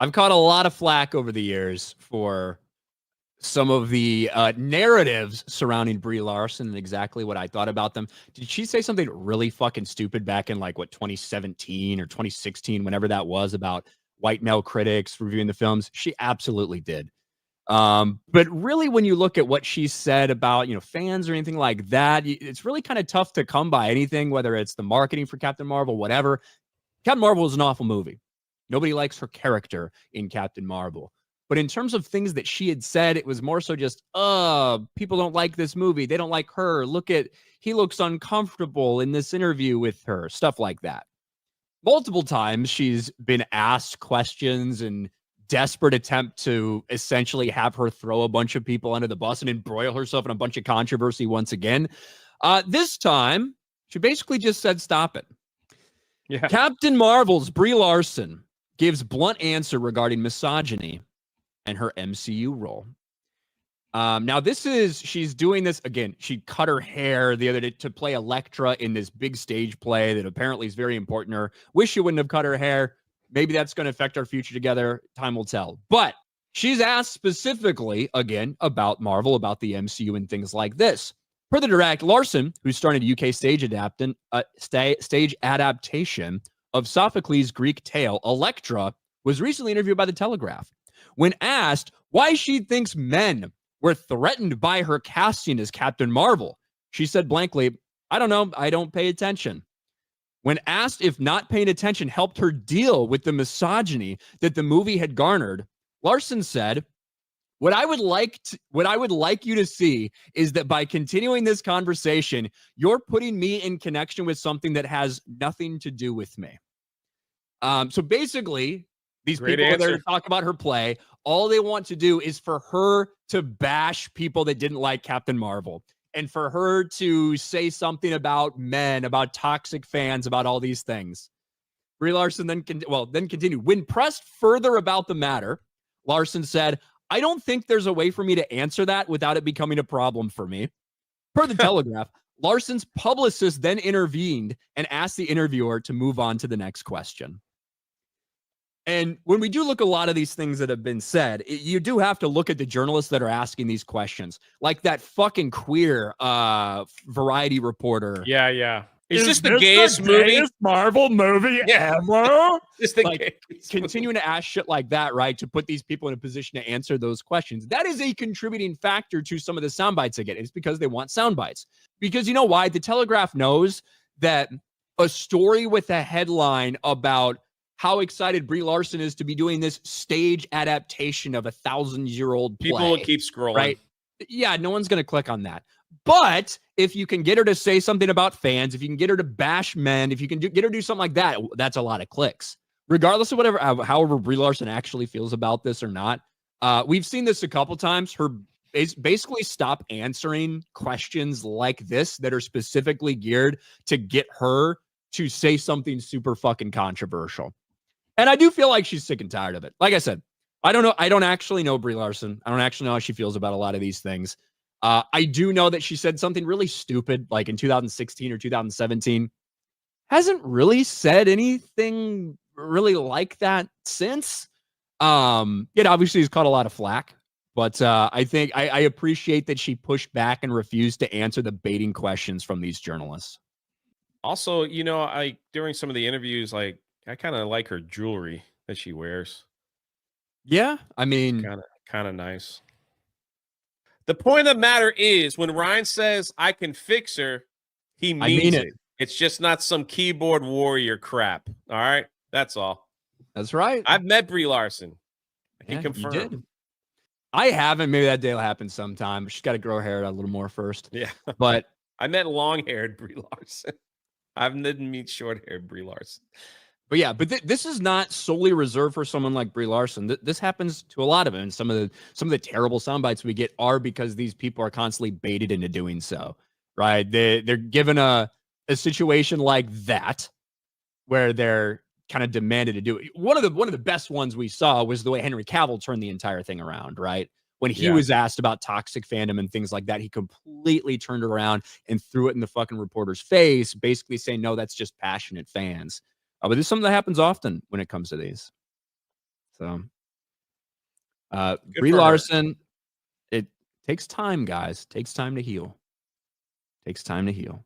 I've caught a lot of flack over the years for some of the narratives surrounding Brie Larson and exactly what I thought about them. Did she say something really fucking stupid back in like 2017 or 2016, whenever that was, about white male critics reviewing the films? She absolutely did. But really, when you look at what she said about, fans or anything like that, it's really kind of tough to come by anything, whether it's the marketing for Captain Marvel, whatever. Captain Marvel is an awful movie. Nobody likes her character in Captain Marvel. But in terms of things that she had said, it was more so just, people don't like this movie. They don't like her. He looks uncomfortable in this interview with her, stuff like that. Multiple times she's been asked questions and desperate attempt to essentially have her throw a bunch of people under the bus and embroil herself in a bunch of controversy once again. This time, she basically just said, stop it. Yeah. Captain Marvel's Brie Larson gives blunt answer regarding misogyny and her MCU role. Now, she's doing this again. She cut her hair the other day to play Elektra in this big stage play that apparently is very important to her. Wish she wouldn't have cut her hair. Maybe that's going to affect our future together. Time will tell. But she's asked specifically, again, about Marvel, about the MCU and things like this. Per the direct, Larson, who started a UK stage adaptation of Sophocles' Greek tale, Elektra, was recently interviewed by The Telegraph. When asked why she thinks men were threatened by her casting as Captain Marvel, she said blankly, I don't know, I don't pay attention. When asked if not paying attention helped her deal with the misogyny that the movie had garnered, Larson said, What I would like you to see is that by continuing this conversation, you're putting me in connection with something that has nothing to do with me. So basically, these people are there to talk about her play. All they want to do is for her to bash people that didn't like Captain Marvel, and for her to say something about men, about toxic fans, about all these things. Brie Larson then continued. When pressed further about the matter, Larson said, I don't think there's a way for me to answer that without it becoming a problem for me. Per the Telegraph, Larson's publicist then intervened and asked the interviewer to move on to the next question. And when we do look at a lot of these things that have been said, you do have to look at the journalists that are asking these questions, like that fucking queer Variety reporter. Yeah. Is this the gayest Marvel movie ever? Is the gayest continuing to ask shit like that, right? To put these people in a position to answer those questions. That is a contributing factor to some of the sound bites they get. It's because they want sound bites. Because you know why? The Telegraph knows that a story with a headline about how excited Brie Larson is to be doing this stage adaptation of 1,000-year-old play. People will keep scrolling. Right? Yeah, no one's going to click on that. But if you can get her to say something about fans, if you can get her to bash men, if you can get her to do something like that, that's a lot of clicks. Regardless of however Brie Larson actually feels about this or not, we've seen this a couple times. Her basically stop answering questions like this that are specifically geared to get her to say something super fucking controversial. And I do feel like she's sick and tired of it. Like I said, I don't know. I don't actually know Brie Larson. I don't actually know how she feels about a lot of these things. I do know that she said something really stupid, like in 2016 or 2017. Hasn't really said anything really like that since. It obviously has caught a lot of flack, but I think I appreciate that she pushed back and refused to answer the baiting questions from these journalists. Also, during some of the interviews, I kind of like her jewelry that she wears. Yeah, I mean, kind of nice. The point of the matter is, when Ryan says I can fix her, he means it. It's just not some keyboard warrior crap. All right, that's all. That's right. I've met Brie Larson. I can confirm. You did. I haven't. Maybe that day will happen sometime. She's got to grow her hair out a little more first. Yeah, but I met long-haired Brie Larson. I didn't meet short-haired Brie Larson. But yeah, this is not solely reserved for someone like Brie Larson. This happens to a lot of them. And some of the terrible sound bites we get are because these people are constantly baited into doing so, right? They're given a situation like that where they're kind of demanded to do it. One of the best ones we saw was the way Henry Cavill turned the entire thing around, right? When he was asked about toxic fandom and things like that, he completely turned it around and threw it in the fucking reporter's face, basically saying, no, that's just passionate fans. But this is something that happens often when it comes to these. So, Good Brie for her. Larson, it takes time, guys. Takes time to heal. Takes time to heal.